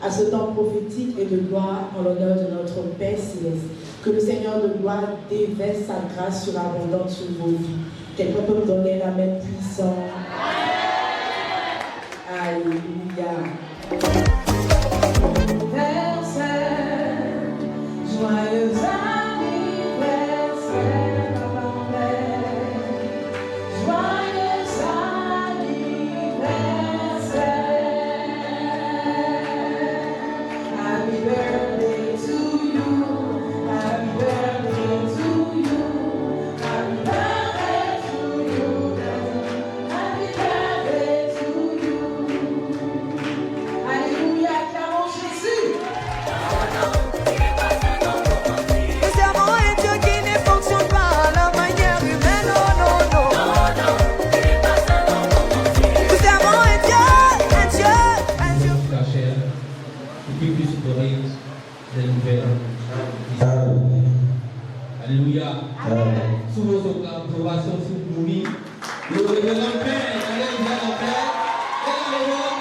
à ce temps prophétique et de gloire en l'honneur de notre Père Céleste. Que le Seigneur de gloire déverse sa grâce surabondante sur vos vies. Quelqu'un peut me donner la main puissante. Alléluia. Joyeux anniversaire, papa Père. Joyeux anniversaire. Happy birthday to you. Happy birthday to you. Happy birthday to you. Happy birthday to you. Alléluia, acclamons Jésus. Alléluia. Sous vos approbations, sous vos nuits, nous révélons Père, Alléluia, la paix, et la révélons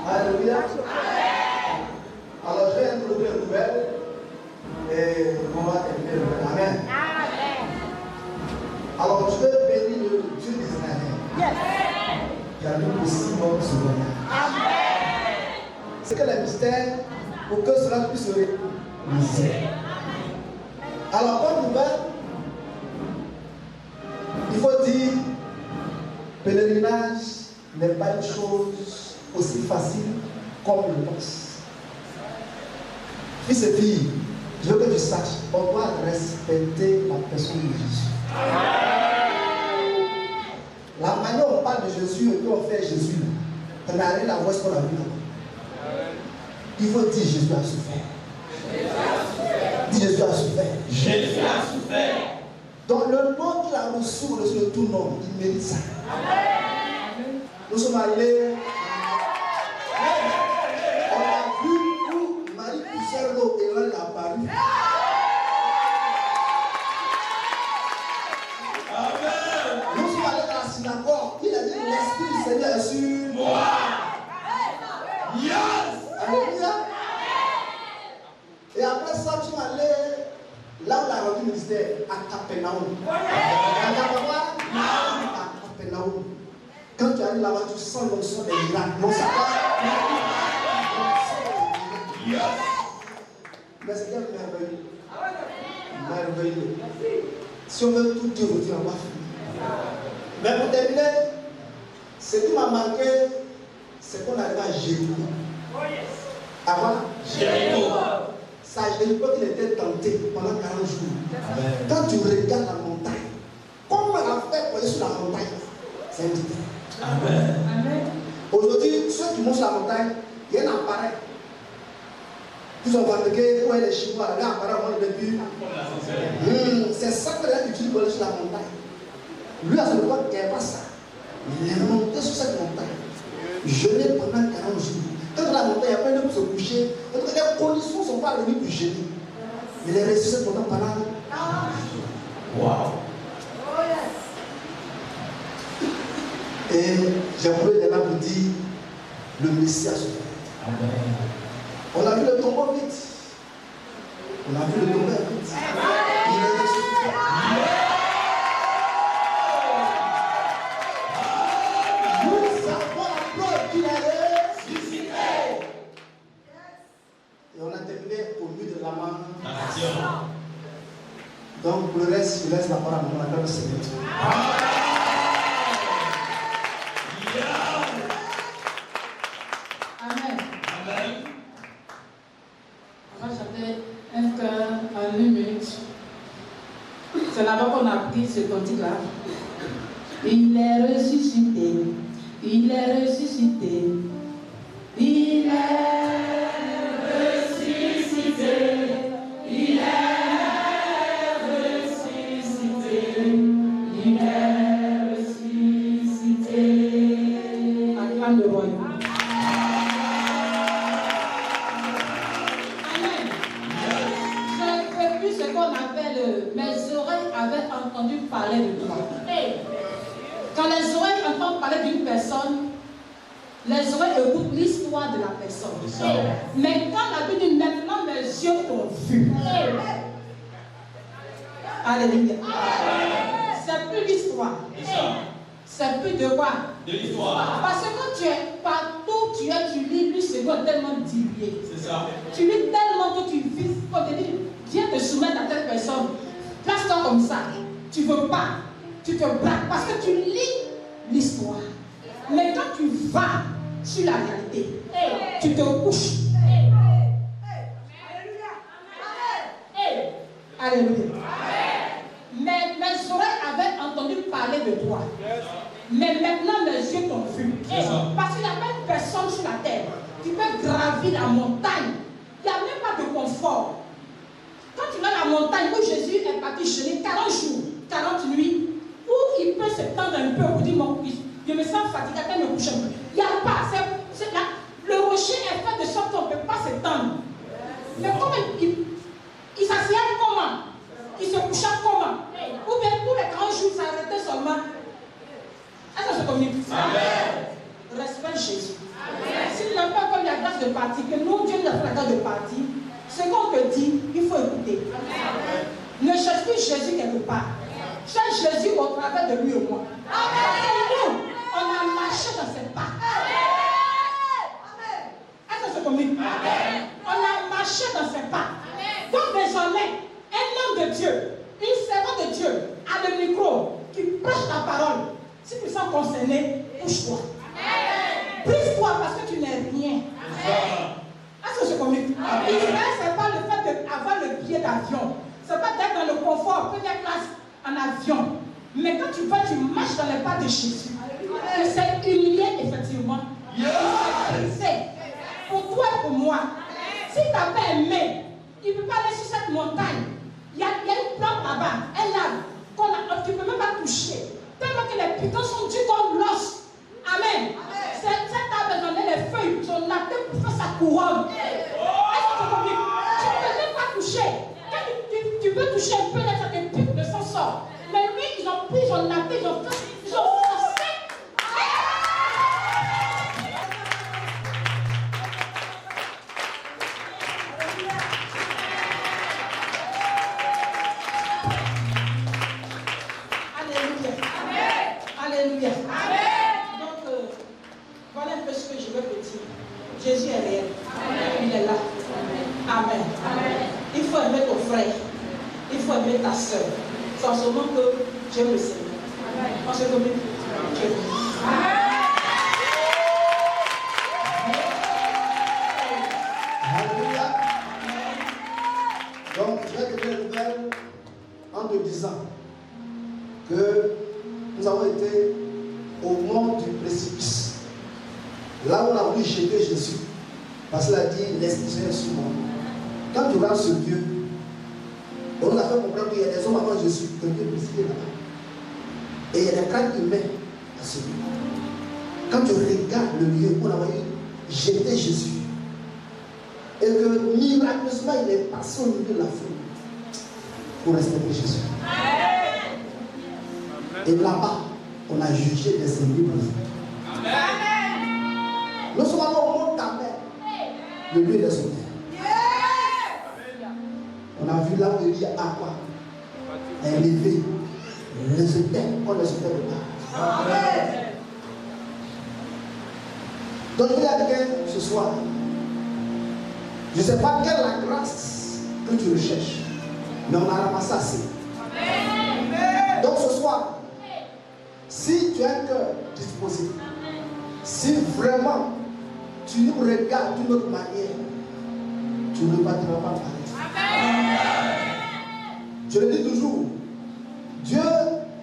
Alléluia. Alors je vais introduire une nouvelle et on va terminer le nouvelle. Amen. Alors je vais bénir le Dieu d'Israël. Qui a mis aussi notre souvenir. C'est que le mystère pour que cela puisse se réaliser. Alors bonne nouvelle, il faut dire pèlerinage n'est pas une chose aussi facile comme on le pense. Fils et filles, je veux que tu saches, on doit respecter la personne de Jésus. La manière dont on parle de Jésus et qu'on fait Jésus, on n'a rien à voir ce qu'on a vu là-bas. Il faut dire Jésus a souffert. Dis Jésus a souffert. Jésus a souffert. Donc le nom qu'il a reçu au-dessus de tout nom, il mérite ça. Nous sommes allés. On a vu où Marie poussait l'eau et l'ange est apparu. Nous sommes allés dans la synagogue. Il a dit l'Esprit du Seigneur est sur moi. Yes! Alléluia. Et après ça, nous sommes allés là où la rendu ministère, à Capernaum. À Capernaum. Quand tu arrives là-bas, tu sens l'onction des miracles. Non, ça va. Mais c'est quel merveilleux. Merveilleux. Si on veut tout dire aujourd'hui, on va finir. Mais pour terminer, ce qui m'a marqué, c'est qu'on arrive à Jéricho. Avant Jéricho. Ça, Jéricho, il était tenté pendant 40 jours. Amen. Quand tu regardes la montagne, comment elle a fait pour aller sur la montagne? C'est un mystère. Amen. Amen. Aujourd'hui, ceux qui montent sur la montagne, il y a un appareil. Ils ont fabriqué, où est les Chinois, là, appareil, on le depuis. C'est ça que les utilise pour aller sur la montagne. Lui, à ce moment, il n'y avait pas ça. Il est monté sur cette montagne. Jeûner pendant 40 jours. Quand la montagne, il n'y a pas de pour se coucher. Les conditions ne sont pas réunies pour jeûner. Il est resté pendant 40 jours. Waouh! Et j'aimerais là vous dire le Messie a souffert. On a vu le tombeau vite. On a vu le tombeau vite. Il est ressuscité. Donc pour le reste, je laisse la parole à mon accorde de Seigneur. Amen. On va chanter un cœur en 1 minute. C'est là-bas qu'on a appris ce cantique-là. Il est ressuscité, il est ressuscité, il est ressuscité, il est ressuscité, il est ressuscité. Acclame le royaume. Amen. J'ai vécu ce qu'on appelle, mes oreilles avaient entendu parler de toi. Quand les oreilles entendent parler d'une personne, les oreilles écoutent l'histoire de la personne. Mais quand la Bible dit maintenant mes yeux t'ont vu. Alléluia. C'est plus l'histoire. C'est plus de quoi? De l'histoire. Parce que quand tu es partout, tu lis lui secondes tellement dilué. C'est ça. Tu lis tellement que tu vis, quand tu dis, viens te soumettre à telle personne, place-toi comme ça. Tu ne veux pas. Tu te braques parce que tu lis l'histoire. Mais quand tu vas sur la réalité, tu te couches. Alléluia. Mais mes oreilles avaient entendu parler de toi. Mais maintenant mes yeux t'ont vu. Parce qu'il n'y a pas une personne sur la terre qui peut gravir la montagne. Il n'y a même pas de confort. Quand tu vas à la montagne où Jésus est parti jeûner 40 jours, 40 nuits, où il peut se tendre un peu pour dire mon fils, je me sens fatigué, à me coucher un peu. Il n'y a pas. Le rocher est fait de sorte qu'on ne peut pas se tendre. Mais comment il s'asseyait comment? Il se couchait comment? Ou bien tous les 40 jours, il s'arrêtait seulement. Est-ce que c'est communique? Respecte Jésus. Si tu n'as pas comme la grâce de partir, que nous, Dieu nous a fait la grâce de partir, ce qu'on te dit, il faut écouter. Ne cherche plus Jésus quelque part. Cherche Jésus au travers de lui au moins. Nous, on a marché dans ses pas. Est-ce que c'est communique? On a marché dans ses pas. Donc désormais, un homme de Dieu, une servante de Dieu, a le micro, qui prêche la parole. Si tu sens concerné, couche-toi. Brise-toi parce que tu n'es rien. Est-ce que je communique? Israël, ce n'est pas le fait d'avoir le billet d'avion. Ce n'est pas d'être dans le confort, première classe en avion. Mais quand tu vas, tu marches dans les pas de Jésus. Tu s'est humilié, effectivement. C'est pour toi et pour moi. Si tu n'as pas aimé, il ne peut pas aller sur cette montagne. Il y a une plante là-bas, un arbre, tu ne peux même pas toucher. Tellement que les pitons sont durs comme l'os. Amen. Cet arbre donné les feuilles, son atteint pour faire sa couronne. Est-ce que tu comprends? Tu ne peux même pas toucher. Quand tu peux toucher un peu, là, ça te pique, le sang sort. Mais lui, ils ont pris, ils ont nappé, ils ont forcé. Alléluia. Donc, voilà un peu ce que je veux te dire. Jésus est réel. Il est là. Amen. Il faut aimer ton frère. Il faut aimer ta soeur. C'est en ce moment que j'aime le Seigneur. En ce moment, Dieu. Alléluia. Donc, je vais te dire une nouvelle en te disant que nous avons été au mont du précipice. Là où on a voulu jeter Jésus. Parce qu'il a dit, l'Esprit est sur moi. Quand tu regardes ce Dieu, on nous a fait comprendre qu'il y a des hommes avant Jésus qui ont été crucifiés là-bas. Et il y a des cas humains à celui-là. Quand tu regardes le lieu où on a voulu jeter Jésus, et que miraculeusement il est passé au milieu de la foule pour respecter Jésus. Et là-bas, on a jugé des ennemis. Nous sommes allés au mont Carmel, le lieu des autels. On a vu là où il y a quoi? Élevé. Les autels, on les autels de part. Donc je dis à quelqu'un ce soir, je ne sais pas quelle est la grâce que tu recherches, mais on a ramassé assez. Donc ce soir, si tu as un cœur disposé, si vraiment tu nous regardes d'une autre manière, tu ne bâtiras pas pareil. Je le dis toujours, Dieu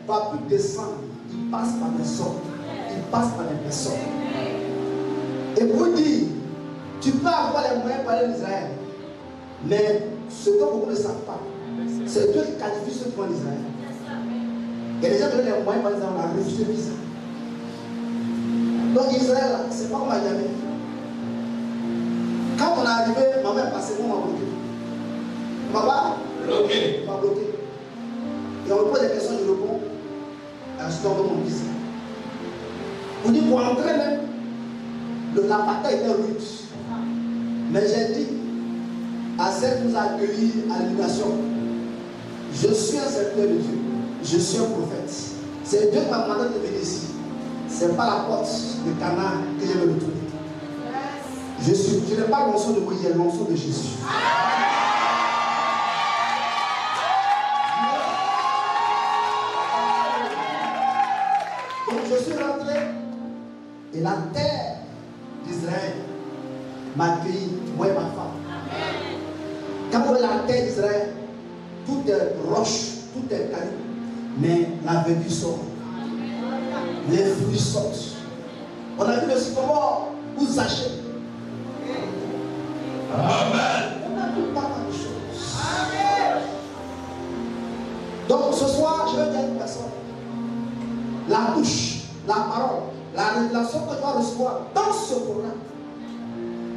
va plus descendre, il passe par les hommes, il passe par les personnes. Et pour dire, tu peux avoir les moyens de parler d'Israël, mais ce que beaucoup ne savent pas, c'est Dieu qui qualifie ceux qui vont d'Israël. Il y a des gens qui ont les moyens, par exemple, on a refusé visa. Donc Israël, c'est pas comme à Yahvé. Quand on est arrivé, ma mère passait, moi, m'a bloqué. Papa, m'a bloqué. Et on me pose des questions, je réponds à l'histoire de mon fils. On dit pour entrer même, la bataille était rude. Mais j'ai dit à celle qui nous a accueillis à l'illumination, je suis un serviteur de Dieu, je suis un prophète. C'est Dieu qui m'a demandé de venir ici. Ce n'est pas la porte de Cana que je vais me tourner. Je n'ai pas l'onction de Moïse, j'ai l'onction de Jésus. Donc je suis rentré et la terre d'Israël m'a accueilli, moi et ma femme. Quand vous voyez la terre d'Israël, tout est roche, tout est calme, mais la verdure sort. Les fruits sortent. On a vu le sycomore où Zaché. Amen. On a vu pas mal de choses. Amen. Donc ce soir, je vais dire à une personne, la bouche, la parole, la révélation que tu vas recevoir dans ce programme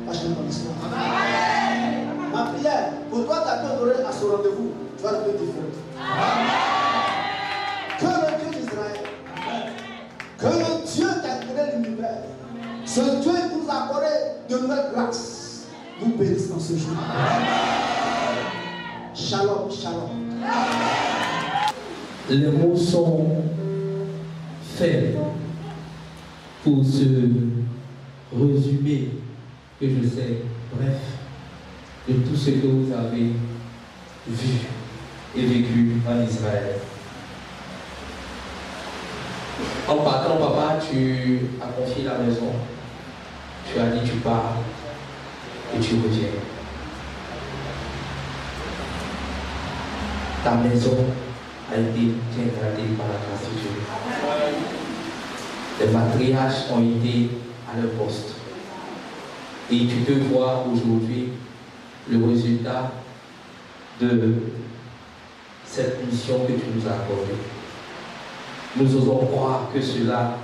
va changer ton histoire. Amen. Ma prière, pour toi qui as pu honorer à ce rendez-vous, tu vas le faire différent. Amen. Que le Dieu d'Israël, que le Dieu qui a créé l'univers, ce Dieu qui nous a accordé de nouvelles grâces, nous bénisse dans ce jour. Amen. Shalom, shalom. Les mots sont faibles pour ce résumé que je sais, bref, de tout ce que vous avez vu et vécu en Israël. En partant, papa, tu as confié la maison. Tu as dit tu pars et tu reviens. Ta maison a été bien gardée par la grâce de Dieu. Les matriarches ont été à leur poste. Et tu peux voir aujourd'hui le résultat de cette mission que tu nous as accordée. Nous osons croire que cela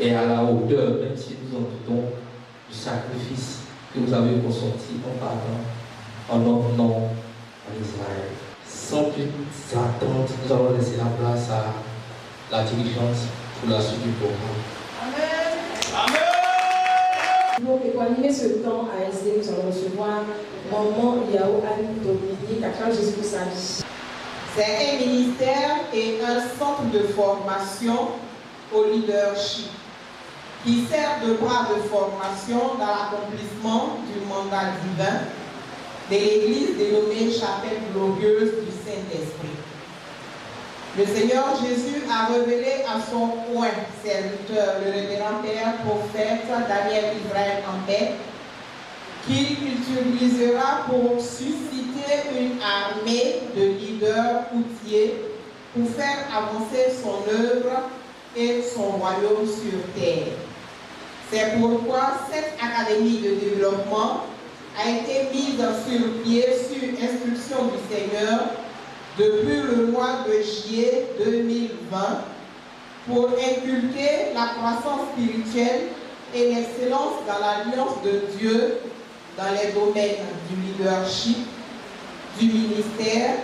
est à la hauteur, même si nous en doutons, du sacrifice que vous avez consenti en partant en notre nom en Israël. Sans plus attendre, nous allons laisser la place à la dirigeance pour la suite du programme. Amen. Amen. Pour animer ce temps à SD, nous allons recevoir Maman Yao Anne Dominique, à Jésus pour sa vie. C'est un ministère et un centre de formation au leadership qui sert de bras de formation dans l'accomplissement du mandat divin de l'Église dénommée Chapelle Glorieuse du Saint-Esprit. Le Seigneur Jésus a révélé à son point serviteur, le révérend Père prophète Daniel Israël en paix, qu'il utilisera pour susciter une armée de leaders outillés pour faire avancer son œuvre et son royaume sur terre. C'est pourquoi cette académie de développement a été mise sur pied sur instruction du Seigneur depuis le mois de juillet 2020 pour inculquer la croissance spirituelle et l'excellence dans l'alliance de Dieu dans les domaines du leadership, du ministère,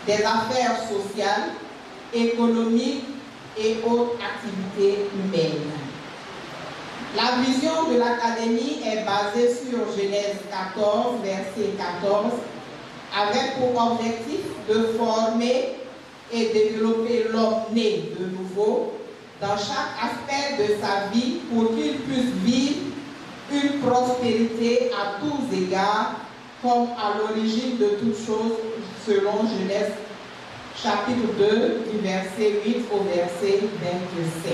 des affaires sociales, économiques et autres activités humaines. La vision de l'Académie est basée sur Genèse 14, verset 14, avec pour objectif de former et développer l'homme né de nouveau dans chaque aspect de sa vie pour qu'il puisse vivre une prospérité à tous égards, comme à l'origine de toutes choses, selon Genèse chapitre 2, du verset 8 au verset 25.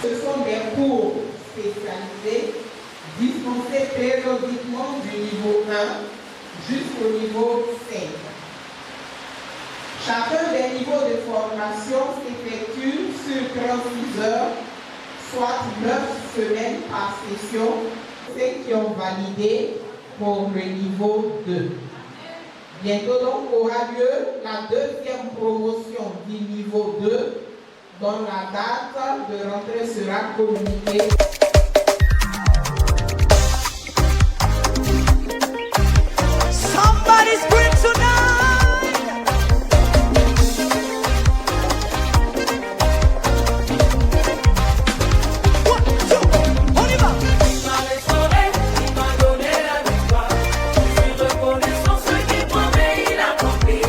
Ce sont des cours spécialisés dispensés périodiquement du niveau 1 jusqu'au niveau 5. Chacun des niveaux de formation s'effectue sur 36 heures, soit 9 semaines par session, ceux qui ont validé pour le niveau 2. Bientôt donc aura lieu la deuxième promotion du niveau 2, dont la date de rentrée sera communiquée. Somebody's scream tonight. One, two, on y va. Il m'a restauré, il m'a donné la victoire. Je suis reconnaissant ce qu'il promet, il a accompli.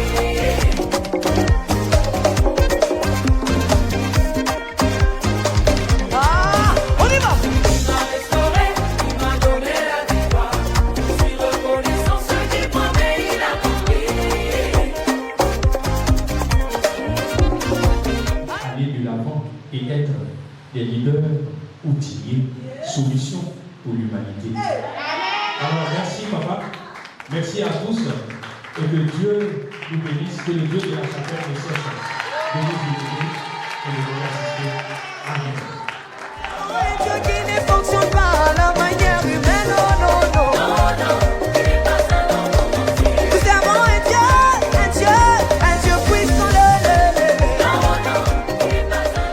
Ah, on y va. Il m'a restauré, il m'a donné la victoire. Je suis reconnaissant ce qu'il promet, il a accompli. Aller de l'avant et être des leaders outillés, solutions pour l'humanité. Alors merci papa, merci à tous et que Dieu nous bénisse, que le Dieu de la chapelle ne cesse de nous bénir et de nous assister. Amen. Un Dieu qui ne fonctionne pas à la manière humaine, non, non, non. Nous avons un Dieu puissant,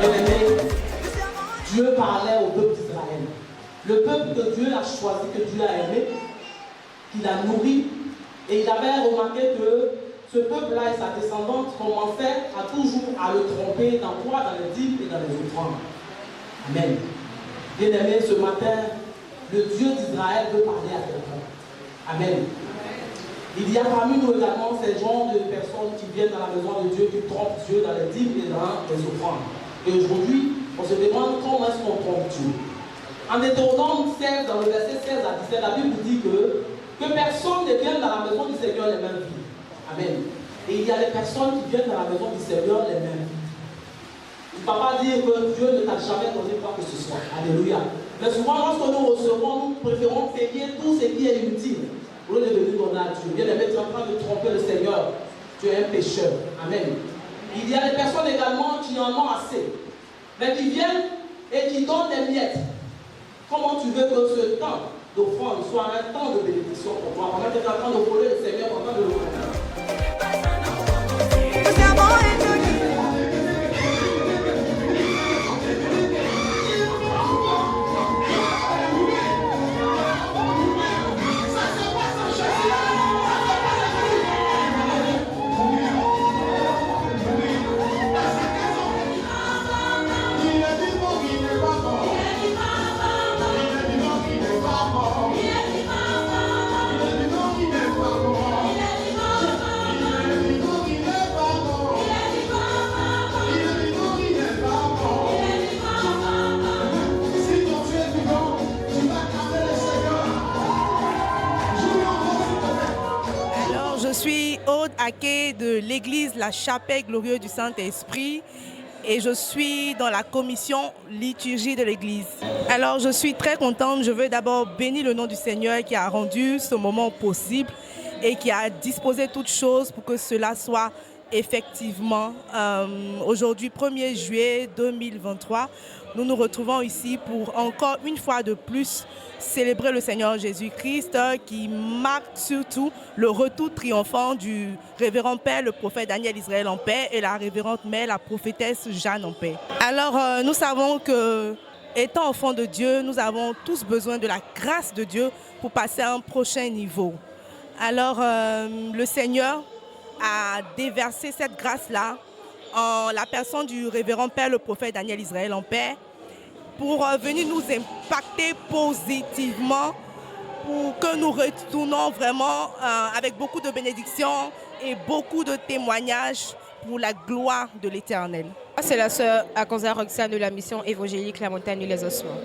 Bien-aimé, Dieu parlait au peuple d'Israël. Le peuple que Dieu a choisi, que Dieu a aimé, qu'il a nourri. Et il avait remarqué que ce peuple-là et sa descendante commençaient à toujours à le tromper dans quoi? Dans les dîmes et dans les offrandes. Amen. Bien-aimé, ce matin, le Dieu d'Israël veut parler à quelqu'un. Amen. Il y a parmi nous également ces genres de personnes qui viennent dans la maison de Dieu, qui trompent Dieu dans les dîmes et dans les offrandes. Et aujourd'hui, on se demande comment est-ce qu'on trompe Dieu. En Deutéronome 16, dans le verset 16 à 17, la Bible dit que personne ne vienne dans la maison du Seigneur les mains vides. Amen. Et il y a des personnes qui viennent dans la maison du Seigneur les mains vides. Tu ne peux pas dire que Dieu ne t'a jamais donné quoi que ce soit. Alléluia. Mais souvent, lorsque nous recevons, nous préférons payer tout ce qui est inutile au lieu de venir donner à Dieu. Bien aimé, tu es en train de tromper le Seigneur. Tu es un pécheur. Amen. Il y a des personnes également qui en ont assez, mais qui viennent et qui donnent des miettes. Comment tu veux que ce temps d'offrande soit un temps de bénédiction pour toi, pendant que tu es en train de voler le Seigneur, pendant de le connaître? nous avons un Dieu qui... Je suis Aude Aké de l'église La Chapelle Glorieuse du Saint-Esprit et je suis dans la commission liturgie de l'église. Alors je suis très contente, je veux d'abord bénir le nom du Seigneur qui a rendu ce moment possible et qui a disposé toutes choses pour que cela soit effectivement aujourd'hui 1er juillet 2023. Nous nous retrouvons ici pour encore une fois de plus célébrer le Seigneur Jésus-Christ qui marque surtout le retour triomphant du révérend Père, le prophète Daniel Israël en paix et la révérende mère, la prophétesse Jeanne en paix. Alors nous savons que étant enfants de Dieu, nous avons tous besoin de la grâce de Dieu pour passer à un prochain niveau. Alors le Seigneur a déversé cette grâce-là en la personne du révérend Père, le prophète Daniel Israël en paix, pour venir nous impacter positivement, pour que nous retournons vraiment avec beaucoup de bénédictions et beaucoup de témoignages pour la gloire de l'Éternel. C'est la sœur Akonza Roxane de la mission évangélique La Montagne les Ossements.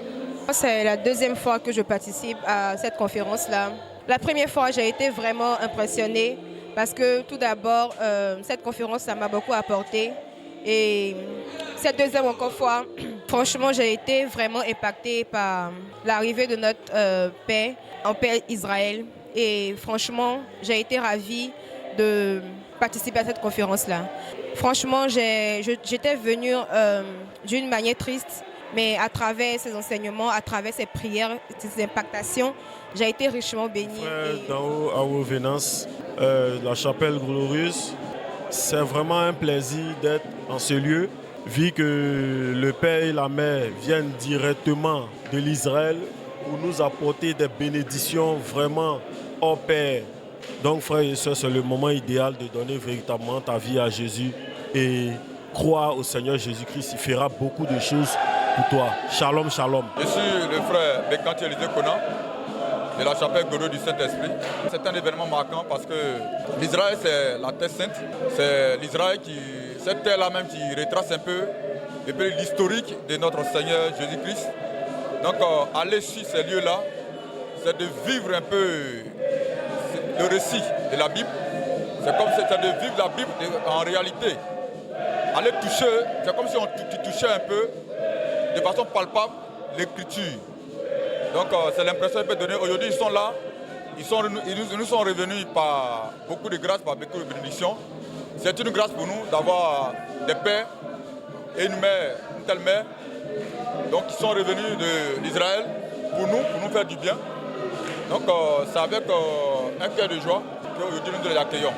C'est la deuxième fois que je participe à cette conférence-là. La première fois, j'ai été vraiment impressionnée parce que tout d'abord, cette conférence, ça m'a beaucoup apporté. Et cette deuxième encore fois, franchement, j'ai été vraiment impactée par l'arrivée de notre paix en paix Israël. Et franchement, j'ai été ravie de participer à cette conférence-là. Franchement, j'étais venue d'une manière triste, mais à travers ces enseignements, à travers ces prières, ces impactations, j'ai été richement bénie. D'en haut à haut venance, la chapelle glorieuse, c'est vraiment un plaisir d'être en ce lieu, vu que le Père et la Mère viennent directement de l'Israël pour nous apporter des bénédictions vraiment hors pair. Donc frères et sœurs, c'est le moment idéal de donner véritablement ta vie à Jésus et croire au Seigneur Jésus-Christ. Il fera beaucoup de choses pour toi. Shalom, shalom. Je suis le frère Bekanti Élisée Conan de la chapelle glorieuse du Saint-Esprit. C'est un événement marquant parce que l'Israël, c'est la terre sainte. C'est l'Israël cette terre-là même qui retrace un peu l'historique de notre Seigneur Jésus-Christ. Donc aller sur ces lieux-là, c'est de vivre un peu le récit de la Bible. C'est comme si c'était de vivre la Bible en réalité. Aller toucher, c'est comme si on touchait un peu, de façon palpable, l'écriture. Donc c'est l'impression qu'on peut donner. Aujourd'hui, ils sont là, ils nous sont revenus par beaucoup de grâce, par beaucoup de bénédictions. C'est une grâce pour nous d'avoir des pères et une telle mère. Donc ils sont revenus d'Israël pour nous faire du bien. Donc c'est avec un cœur de joie qu'aujourd'hui nous les accueillons.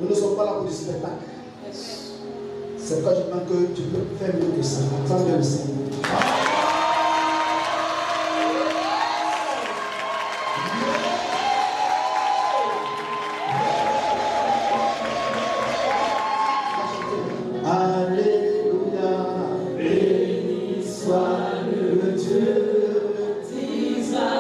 Nous ne sommes pas là pour du spectacle. C'est pourquoi je pense que tu peux faire mieux que ça. Entends bien le Seigneur. Béni soit le Dieu d'Israël.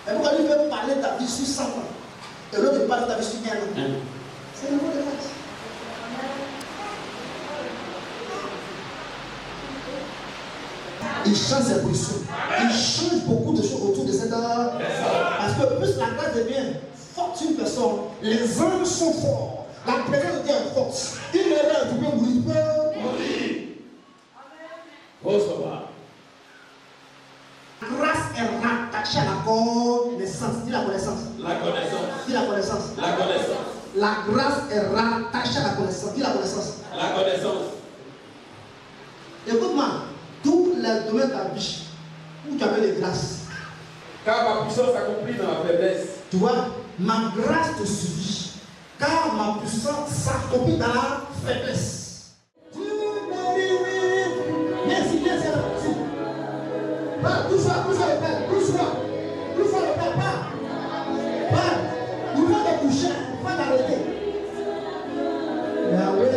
Mais pourquoi lui veut parler de ta vie sur 100 ans et l'autre parle de ta vie sur 1 an? C'est le niveau de grâce. Il change ses positions. Il change beaucoup de choses autour de cette personne. Parce que plus la grâce devient forte sur une personne, les anges sont forts. La présence de Dieu est forte. Une erreur, tu peux mourir. Recevoir. La grâce est rattachée à la connaissance. Dis la connaissance. La connaissance. Dis la connaissance. La connaissance. La grâce est rattachée à la connaissance. Dis la connaissance. La connaissance. Écoute-moi, tous les domaines de ta vie où tu avais les grâces. Car ma puissance s'accomplit dans la faiblesse. Tu vois, ma grâce te suffit. Car ma puissance s'accomplit dans la faiblesse. Merci, merci. Touche-toi le père, touche-toi le père, pas. Il va te coucher, il va t'arrêter. Yahweh.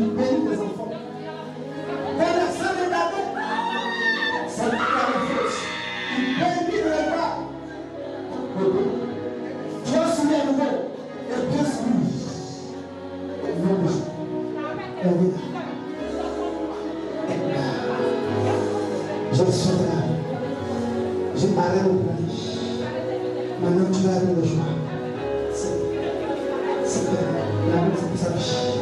Il bénit tes enfants. Dans la salle Je le souhaite. Je m'arrête au pays. Maintenant, tu vas aller le jour. C'est la vie pour sa vie.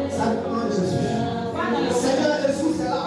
Ça dépend de Jésus. Seigneur Jésus, c'est là.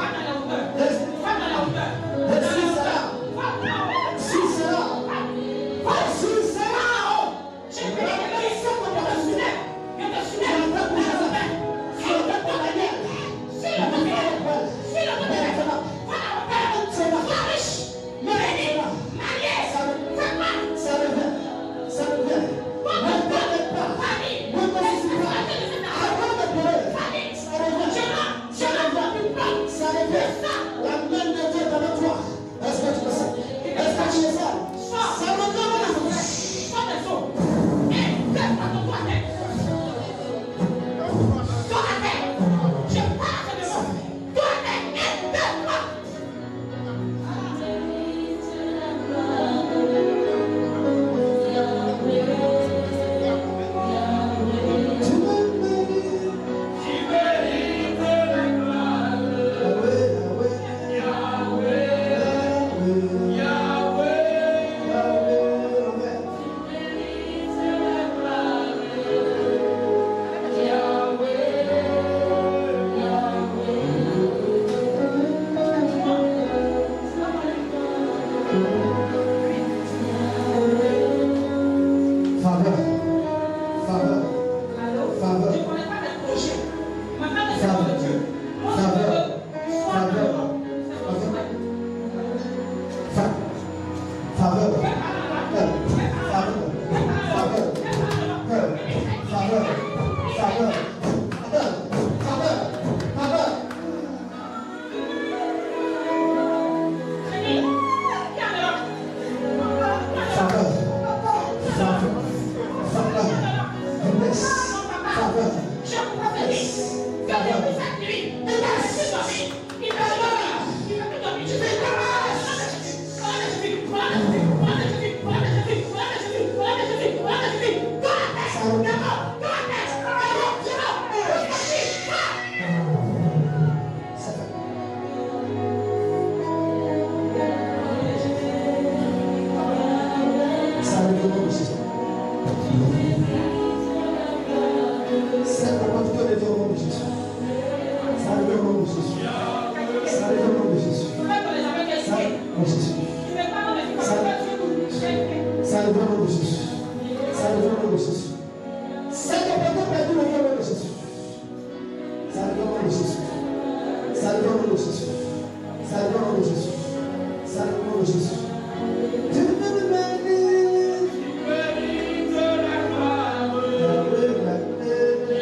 Jésus. Tu me mérites. Tu mérites la gloire.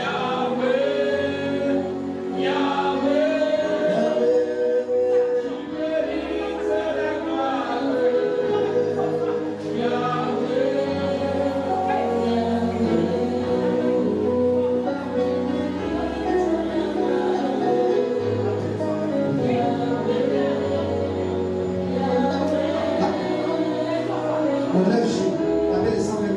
Yahweh, Yahweh, tu mérites la gloire. On lève Jésus, avec les 120 000.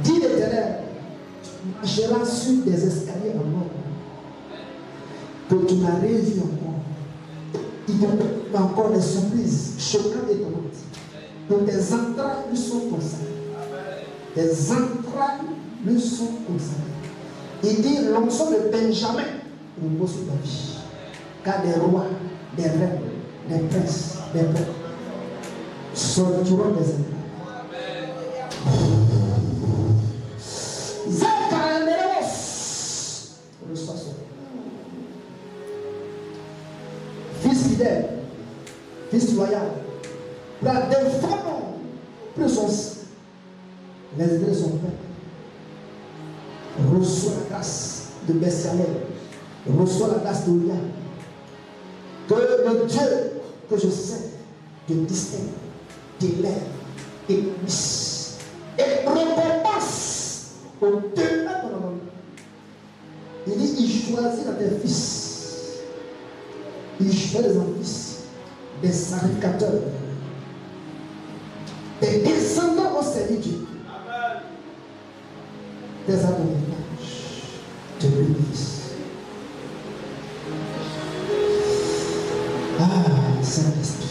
Dis l'Éternel, tu marcheras sur des escaliers en or que tu n'as rien vu encore. Il te fait encore des surprises choquantes et étonnantes. Donc tes entrailles lui sont consacrées. Tes entrailles lui sont consacrées. Il dit l'onction de Benjamin repose sur ta vie. Car des rois, des reines, des princes, des peuples sortiront des entrailles. Reçois son fils fidèle, fils loyal, la défendre plus son sang, les aider de son père. Reçois la grâce de Bessalel, reçois la grâce de Olia. Que le Dieu que je sais te distingue, t'élève et puisse et récompense au demain de l'homme. Il dit, il choisit dans tes fils. Il choisit dans tes fils. des sacrificateurs, des descendants au servi Dieu, des abominages de l'Église. Ah, Saint-Esprit.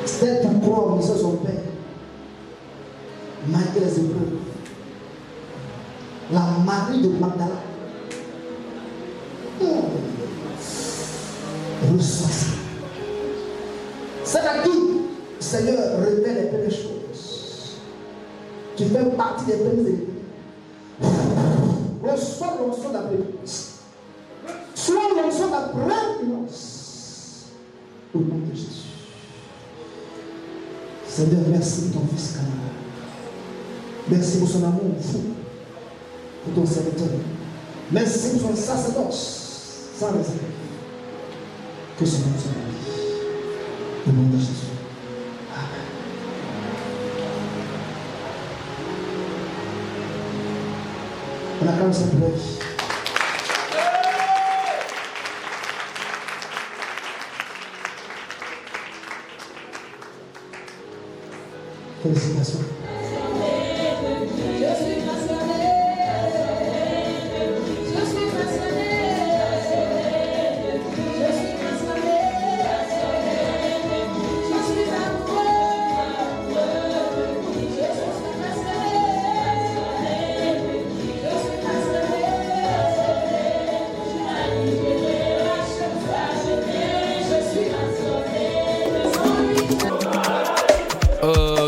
C'est pourquoi nous sommes son Père, malgré les épreuves. La Marie de Magdala reçoit ça. C'est à qui le Seigneur révèle les premières choses. Tu fais partie des premiers éléments. Reçois l'onction de la prémisse. Sois l'onction de la prémisse. Au nom de Jésus. Seigneur, merci pour ton fils Canaan. Merci pour son amour fou pour ton serviteur. Merci pour son sacerdoce sans réserve. Que son nom soit béni. Au nom de Jésus. Amen. On acclame cette prière. Félicitations.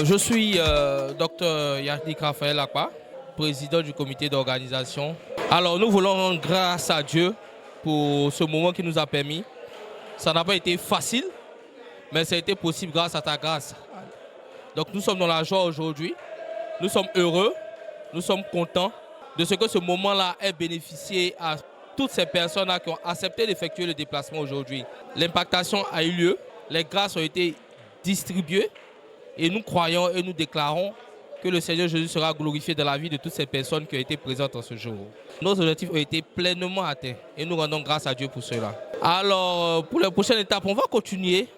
Je suis Dr Yannick Raphaël Akpa, président du comité d'organisation. Alors nous voulons rendre grâce à Dieu pour ce moment qui nous a permis. Ça n'a pas été facile, mais ça a été possible grâce à ta grâce. Donc nous sommes dans la joie aujourd'hui, nous sommes heureux, nous sommes contents de ce que ce moment-là ait bénéficié à toutes ces personnes-là qui ont accepté d'effectuer le déplacement aujourd'hui. L'impactation a eu lieu, les grâces ont été distribuées. Et nous croyons et nous déclarons que le Seigneur Jésus sera glorifié dans la vie de toutes ces personnes qui ont été présentes en ce jour. Nos objectifs ont été pleinement atteints et nous rendons grâce à Dieu pour cela. Alors, pour la prochaine étape, on va continuer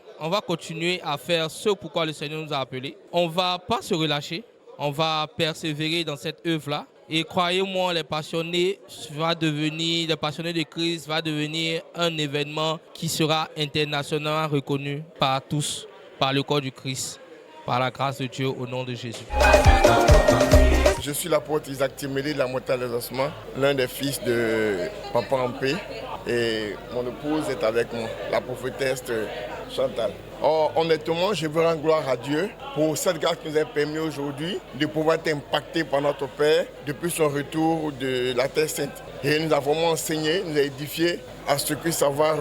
à faire ce pourquoi le Seigneur nous a appelés. On ne va pas se relâcher, on va persévérer dans cette œuvre-là. Et croyez-moi, les passionnés de Christ va devenir un événement qui sera internationalement reconnu par tous, par le corps du Christ. Par la grâce de Dieu, au nom de Jésus. Je suis l'apôtre Isaac Timéli de la Montagne des Ossements, l'un des fils de Papa en paix. Et mon épouse est avec moi, la prophétesse Chantal. Or, honnêtement, je veux rendre gloire à Dieu pour cette grâce qui nous a permis aujourd'hui de pouvoir être impacté par notre Père depuis son retour de la Terre Sainte. Et il nous a vraiment enseigné, nous a édifié à ce que savoir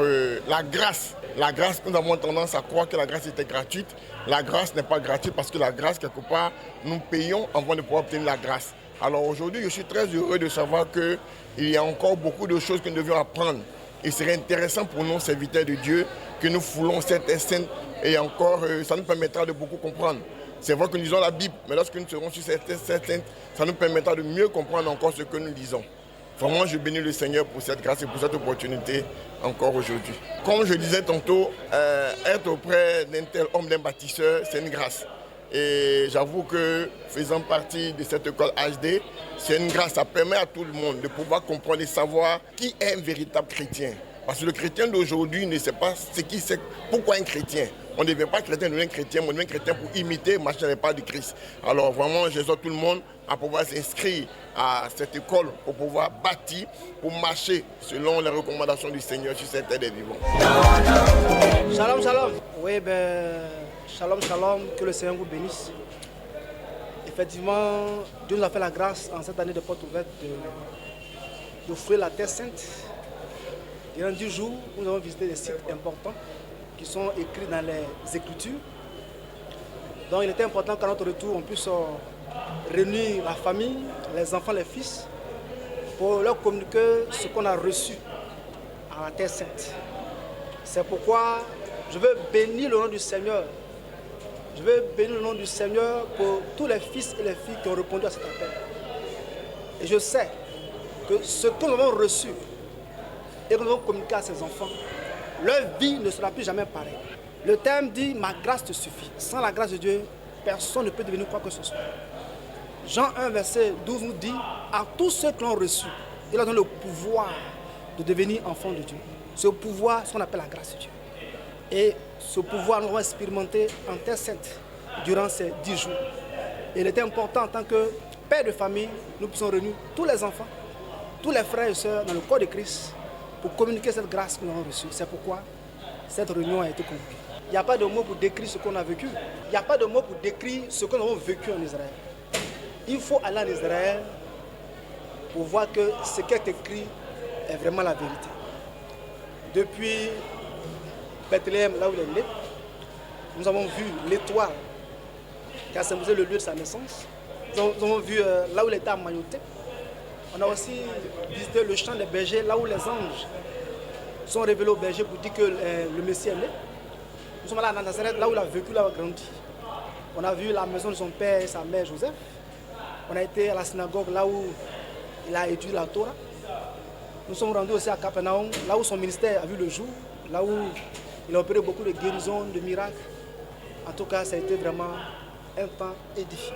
la grâce. La grâce, nous avons tendance à croire que la grâce était gratuite. La grâce n'est pas gratuite parce que la grâce, quelque part, nous payons avant de pouvoir obtenir la grâce. Alors aujourd'hui, je suis très heureux de savoir qu'il y a encore beaucoup de choses que nous devions apprendre. Il serait intéressant pour nous, serviteurs de Dieu, que nous foulons cette scène et encore, ça nous permettra de beaucoup comprendre. C'est vrai que nous lisons la Bible, mais lorsque nous serons sur cette scène, ça nous permettra de mieux comprendre encore ce que nous lisons. Vraiment, je bénis le Seigneur pour cette grâce et pour cette opportunité encore aujourd'hui. Comme je disais tantôt, être auprès d'un tel homme, d'un bâtisseur, c'est une grâce. Et j'avoue que faisant partie de cette école HD, c'est une grâce. Ça permet à tout le monde de pouvoir comprendre et savoir qui est un véritable chrétien. Parce que le chrétien d'aujourd'hui ne sait pas pourquoi un chrétien. On ne devient pas chrétien, on devient chrétien, on devient chrétien pour imiter, marcher les pas de Christ. Alors vraiment, j'exhorte tout le monde à pouvoir s'inscrire à cette école pour pouvoir bâtir, pour marcher selon les recommandations du Seigneur sur cette terre des vivants. Shalom, shalom. Oui, shalom, shalom, que le Seigneur vous bénisse. Effectivement, Dieu nous a fait la grâce en cette année de porte ouverte d'offrir la Terre Sainte. Durant 10 jours, nous avons visité des sites importants qui sont écrits dans les Écritures. Donc il était important qu'à notre retour, on puisse réunir la famille, les enfants, les fils, pour leur communiquer ce qu'on a reçu à la Terre Sainte. C'est pourquoi je veux bénir le nom du Seigneur. Je veux bénir le nom du Seigneur pour tous les fils et les filles qui ont répondu à cet appel. Et je sais que ce que nous avons reçu et que nous devons communiquer à ces enfants, leur vie ne sera plus jamais pareille. Le thème dit « Ma grâce te suffit ». Sans la grâce de Dieu, personne ne peut devenir quoi que ce soit. Jean 1, verset 12 nous dit « À tous ceux qui l'ont reçu, il leur donne le pouvoir de devenir enfants de Dieu ». Ce pouvoir, c'est ce qu'on appelle la grâce de Dieu. Et ce pouvoir, nous l'avons expérimenté en Terre Sainte durant ces 10 jours. Et il était important en tant que père de famille, nous puissions réunir tous les enfants, tous les frères et sœurs dans le corps de Christ pour communiquer cette grâce que nous avons reçue. C'est pourquoi cette réunion a été convoquée. Il n'y a pas de mots pour décrire ce qu'on a vécu. Il n'y a pas de mots pour décrire ce que nous avons vécu en Israël. Il faut aller en Israël pour voir que ce qui est écrit est vraiment la vérité. Depuis Bethléem, là où il est né, nous avons vu l'étoile qui a symbolisé le lieu de sa naissance. Nous avons vu là où il était emmailloté. On a aussi visité le champ des bergers, là où les anges sont révélés aux bergers pour dire que le Messie est né. Nous sommes allés à Nazareth, là où il a vécu, là où il a grandi. On a vu la maison de son père et sa mère Joseph. On a été à la synagogue, là où il a étudié la Torah. Nous sommes rendus aussi à Capernaum, là où son ministère a vu le jour, là où il a opéré beaucoup de guérisons, de miracles. En tout cas, ça a été vraiment un temps édifiant.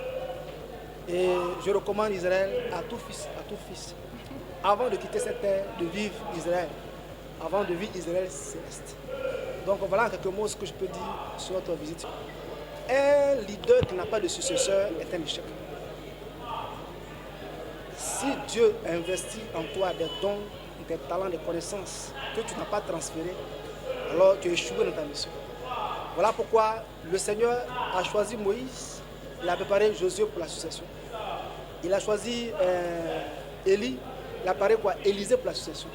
Et je recommande Israël à tout fils, avant de quitter cette terre, de vivre Israël, avant de vivre Israël céleste. Donc voilà en quelques mots ce que je peux dire sur notre visite. Un leader qui n'a pas de successeur est un échec. Si Dieu investit en toi des dons, des talents, des connaissances que tu n'as pas transférés, alors tu es échoué dans ta mission. Voilà pourquoi le Seigneur a choisi Moïse, il a préparé Josué pour la succession. Il a choisi Élie, il a préparé Élisée pour la succession.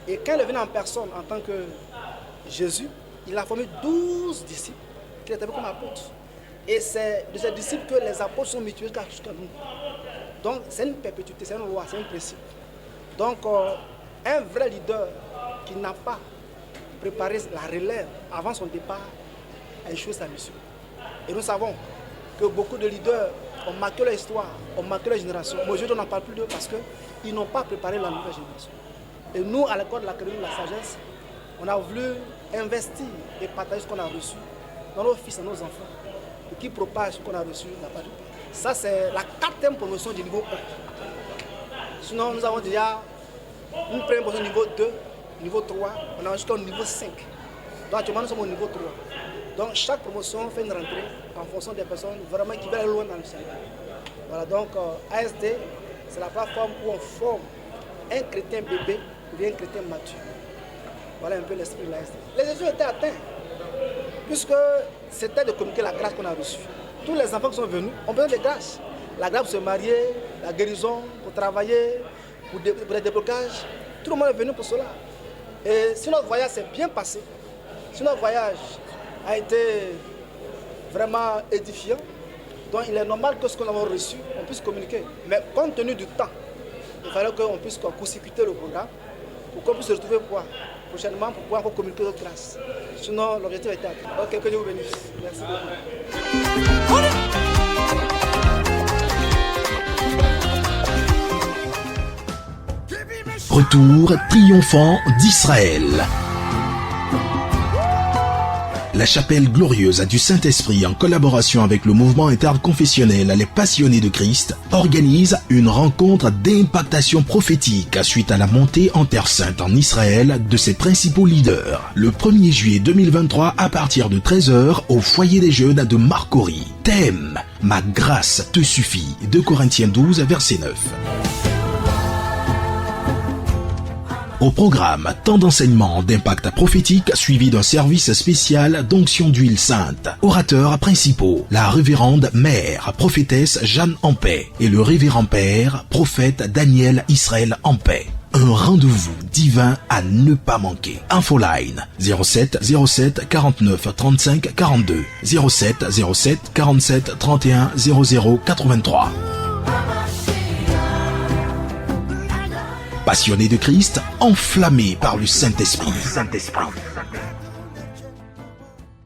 Et quand il est venu en personne en tant que Jésus, il a formé 12 disciples qui étaient comme apôtres. Et c'est de ces disciples que les apôtres sont mutués jusqu'à nous. Donc c'est une perpétuité, c'est une loi, c'est un principe. Donc un vrai leader qui n'a pas préparé la relève avant son départ a échoué sa mission. Et nous savons que beaucoup de leaders ont marqué leur histoire, ont marqué leur génération. Mais aujourd'hui on n'en parle plus d'eux parce qu'ils n'ont pas préparé la nouvelle génération. Et nous, à l'école de l'Académie de la Sagesse, on a voulu investir et partager ce qu'on a reçu dans nos fils et nos enfants. Et qui propage ce qu'on a reçu n'a pas de paix. Ça, c'est la 4e promotion du niveau 1. Sinon, nous avons déjà une première promotion niveau 2, niveau 3, on a jusqu'au niveau 5. Donc actuellement, nous sommes au niveau 3. Donc chaque promotion fait une rentrée en fonction des personnes vraiment qui veulent aller loin dans le Seigneur. Voilà, donc ASD, c'est la plateforme où on forme un chrétien bébé ou bien un chrétien mature. Voilà un peu l'esprit de l'ASD. Les Jésus étaient atteints, puisque c'était de communiquer la grâce qu'on a reçue. Tous les enfants qui sont venus ont besoin de grâce. La grâce pour se marier, la guérison, pour travailler, pour les déblocages. Tout le monde est venu pour cela. Et si notre voyage s'est bien passé, si notre voyage a été vraiment édifiant, donc il est normal que ce que nous avons reçu, on puisse communiquer. Mais compte tenu du temps, il fallait qu'on puisse court-circuiter le programme pour qu'on puisse se retrouver prochainement pour pouvoir communiquer notre grâce. Sinon, l'objectif a été atteint. Donc, que Dieu vous bénisse. Merci beaucoup. Retour triomphant d'Israël. La chapelle glorieuse du Saint-Esprit, en collaboration avec le mouvement interconfessionnel Les Passionnés de Christ, organise une rencontre d'impactation prophétique suite à la montée en Terre Sainte en Israël de ses principaux leaders. Le 1er juillet 2023 à partir de 13h au foyer des jeunes de Marcory. Thème: Ma grâce te suffit. 2 Corinthiens 12, verset 9. Au programme, tant d'enseignements d'impact prophétique suivi d'un service spécial d'onction d'huile sainte. Orateurs principaux, la révérende mère, prophétesse Jeanne Ampais et le révérend père, prophète Daniel Israël Ampais. Un rendez-vous divin à ne pas manquer. Infoline 07 07 49 35 42 07 07 47 31 00 83. Passionnés de Christ, enflammés par le Saint-Esprit.